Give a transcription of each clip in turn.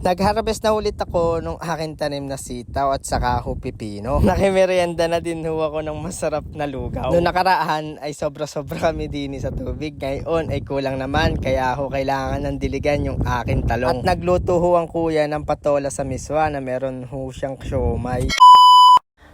Nag-harvest na ulit ako nung aking tanim na sitaw at saka ho pipino. Nakimerienda na din ho ako ng masarap na lugaw. Noong nakaraan ay sobra-sobra kami din sa tubig. Ngayon ay kulang naman kaya ho kailangan ng diligan yung aking talong. At nagluto ho ang kuya ng patola sa miswa na meron ho siyang siomay.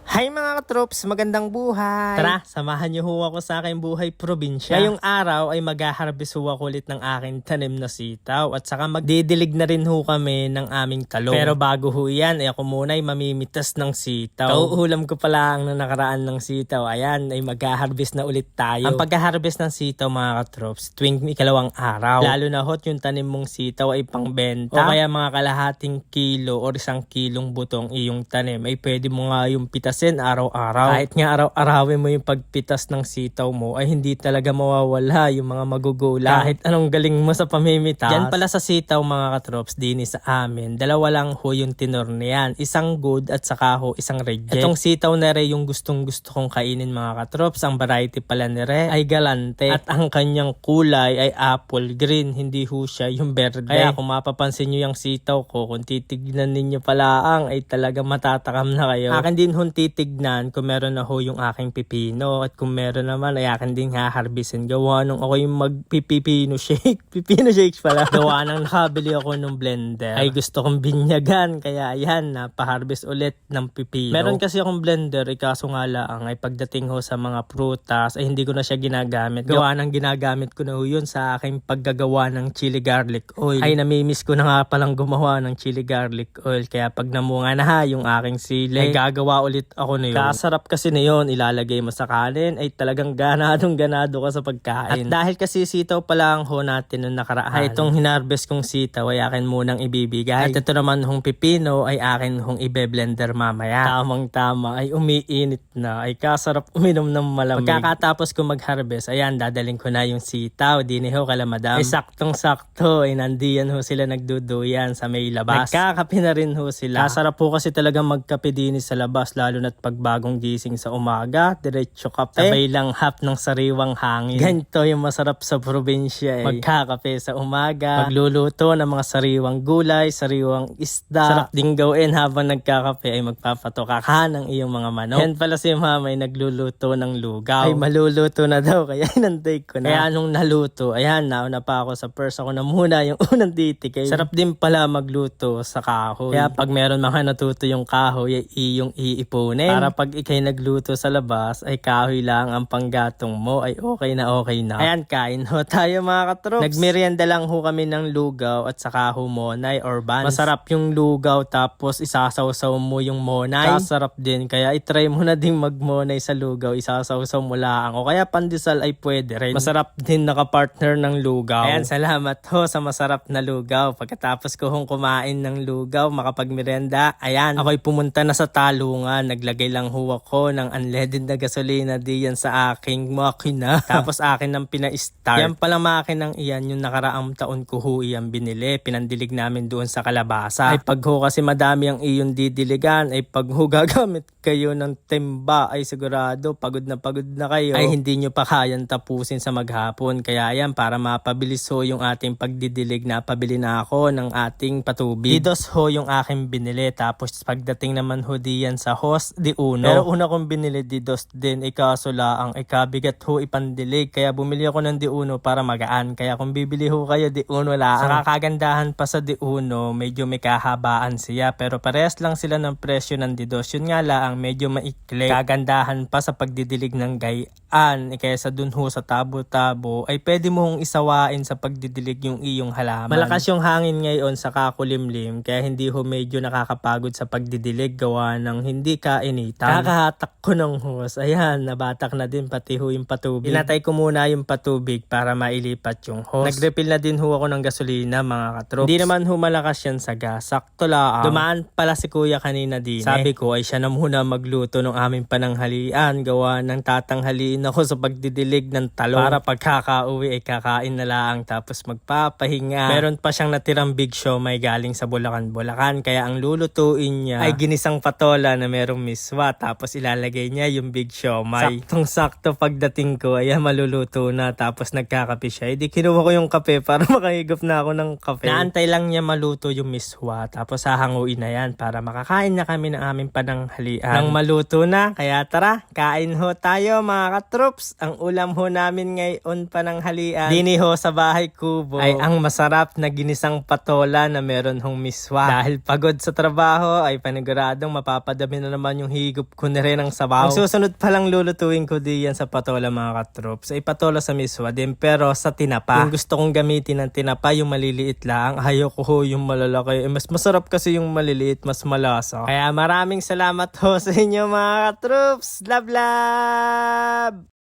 Hi mga katrops, magandang buhay! Tara, samahan niyo ho ako sa aking buhay probinsya. Ngayong araw ay mag-harvest ho ako ulit ng aking tanim na sitaw at saka magdidilig na rin ho kami ng aming talong. Pero bago ho yan, ay ako muna ay mamimitas ng sitaw. Kauulam ko pala ang nakaraan ng sitaw. Ayan, ay mag-harvest na ulit tayo. Ang pag-harvest ng sitaw mga katrops, tuwing ikalawang araw. Lalo na hot yung tanim mong sitaw ay pangbenta. O kaya mga kalahating kilo o 1 kilong butong iyong tanim ay pwede mo nga yung pitas araw-araw. Kahit nga araw-arawin mo yung pagpitas ng sitaw mo ay hindi talaga mawawala yung mga magugula. Kahit anong galing mo sa pamimitas. Yan pala sa sitaw mga katrops, dini sa amin. Dalawa lang ho yung tinor niyan. Isang good at saka ho isang reject. Itong sitaw na re yung gustong gusto kong kainin mga katrops. Ang variety pala ni re ay galante. At ang kanyang kulay ay apple green. Hindi ho siya yung berde. Kaya kung mapapansin nyo yung sitaw ko, kung titignan ninyo palaang ay talaga matatakam na kayo. Akin din ho titignan kung meron na ho yung aking pipino at kung meron naman ay akin din haharbisin. Gawa nung ako yung magpipipino shake. Pipino shakes pala. Gawa nang nakabili ako ng blender. Ay gusto kong binyagan kaya ayan, napaharvest ulit ng pipino. Meron kasi akong blender, kaso nga lang ay pagdating ho sa mga prutas ay hindi ko na siya ginagamit. Gawa nang ginagamit ko na ho yun sa aking paggagawa ng chili garlic oil. Ay namimiss ko na nga palang gumawa ng chili garlic oil kaya pag namunga na yung aking sili ay gagawa ulit ako na yun. Kasarap kasi na yun, ilalagay mo sa kanin ay talagang ganado ka sa pagkain. At dahil kasi sitaw pa lang ho natin nung nakaraan, ay itong hinarvest kong sitaw ay akin munang ibibigay. At ito naman hong pipino ay akin hong ibe-blender mamaya. Tamang tama ay umiinit na, ay kasarap uminom ng malamig. Pagkakatapos ko mag-harvest, ayan dadaling ko na yung sitaw, dini ho kala madam. Ay saktong-sakto, ay nandiyan ho sila nagduduyan sa may labas. Nagkakape na rin ho sila. Kasarap po kasi talagang magkape dini sa labas, lalo na't pagbagong gising sa umaga, diretso kape, sabay lang hap ng sariwang hangin. Ganito yung masarap sa probinsya eh. Magkakape sa umaga, magluluto ng mga sariwang gulay, sariwang isda. Sarap din gawin habang nagkakape ay magpapatoka ka ng iyong mga manok. Yan pala si mama ay nagluluto ng lugaw. Ay maluluto na daw kaya inantay ko na. Kaya nung naluto, ayan nauna pa ako sa first, ako na muna yung unang titikay. Sarap din pala magluto sa kahoy. Kaya pag meron mga natuto yung kahoy ay iyong iipunin. Para pag ikay nagluto sa labas ay kahoy lang ang panggatong mo ay okay na. Ayan, kain ho tayo mga katrops. Nagmerienda lang ho kami ng lugaw at saka ho monay or buns. Masarap yung lugaw tapos isasawsaw mo yung monay. Kasarap din kaya itry mo na din magmonay sa lugaw. Isasawsaw mo lang o kaya pandesal ay pwede rin. Masarap din nakapartner ng lugaw. Ayan, salamat ho sa masarap na lugaw. Pagkatapos ko hong kumain ng lugaw, makapagmerienda, ayan, ako'y pumunta na sa talungan. Naglagay lang ho ako ng unleaded na gasolina diyan sa aking makina. Tapos akin ang pina-start. Yan pala makinang iyan, yung nakaraang taon ko ho iyan binili. Pinandilig namin doon sa Kalabasa. Ay pag ho kasi madami ang iyong didiligan, ay pag ho gagamit kayo ng timba, ay sigurado pagod na kayo. Ay hindi nyo pa kayang tapusin sa maghapon. Kaya yan, para mapabilis ho yung ating pagdidilig, napabili na ako ng ating patubig. Didos ho yung aking binili. Tapos pagdating naman ho diyan sa hose, di uno. Pero una kong binili di dos din, ikaso laang ikabigat ho ipandilig. Kaya bumili ako ng di uno para magaan. Kaya kung bibili ho kayo di uno laang. Sa kagandahan pa sa di uno, medyo may kahabaan siya. Pero parehas lang sila ng presyo ng di dos. Yun nga laang, medyo maikli. Kagandahan pa sa pagdidilig ng gayaan. Kaysa dun ho sa tabo-tabo, ay pwede mo hong isawain sa pagdidilig yung iyong halaman. Malakas yung hangin ngayon sa kakulimlim. Kaya hindi ho medyo nakakapagod sa pagdidilig. Gawa ng hindi kainitan. Kakahatak ko ng hose. Ayan, nabatak na din pati ho yung patubig. Inatay ko muna yung patubig para mailipat yung hose. Nagrefill na din ho ako ng gasolina mga katrops. Hindi naman ho malakas yan sa gas. Sakto lang. Dumaan pala si kuya kanina din. Sabi ko ay siya na muna magluto ng aming pananghalian. Gawa ng tatanghaliin ako sa pagdidilig ng talong. Para pagkakauwi ay kakain na lang tapos magpapahinga. Meron pa siyang natirang big siomay galing sa Bulacan. Kaya ang lulutuin niya ay ginisang patola na merong miswa tapos ilalagay niya yung big siomay. Saktong-sakto pagdating ko, ayan maluluto na tapos nagkakape siya. Hindi kinuha ko yung kape para makahigop na ako ng kape. Naantay lang niya maluto yung miswa tapos hahanguin na yan para makakain na kami ng aming pananghalian. Nang maluto na, kaya tara, kain ho tayo mga katroops. Ang ulam ho namin ngayon pananghalian dini ho sa bahay kubo ay ang masarap na ginisang patola na meron hong miswa. Dahil pagod sa trabaho ay paniguradong mapapadami na naman yung higop ko na rin ng sabaw. Ang susunod palang lulutuin ko diyan sa patola mga katroops ay patola sa miswa din pero sa tinapa. Kung gusto kong gamitin ng tinapa yung maliliit lang, ayoko ho yung malalaki. Mas masarap kasi yung maliliit, mas malasa. Kaya maraming salamat ho sa inyo mga katroops. Love love!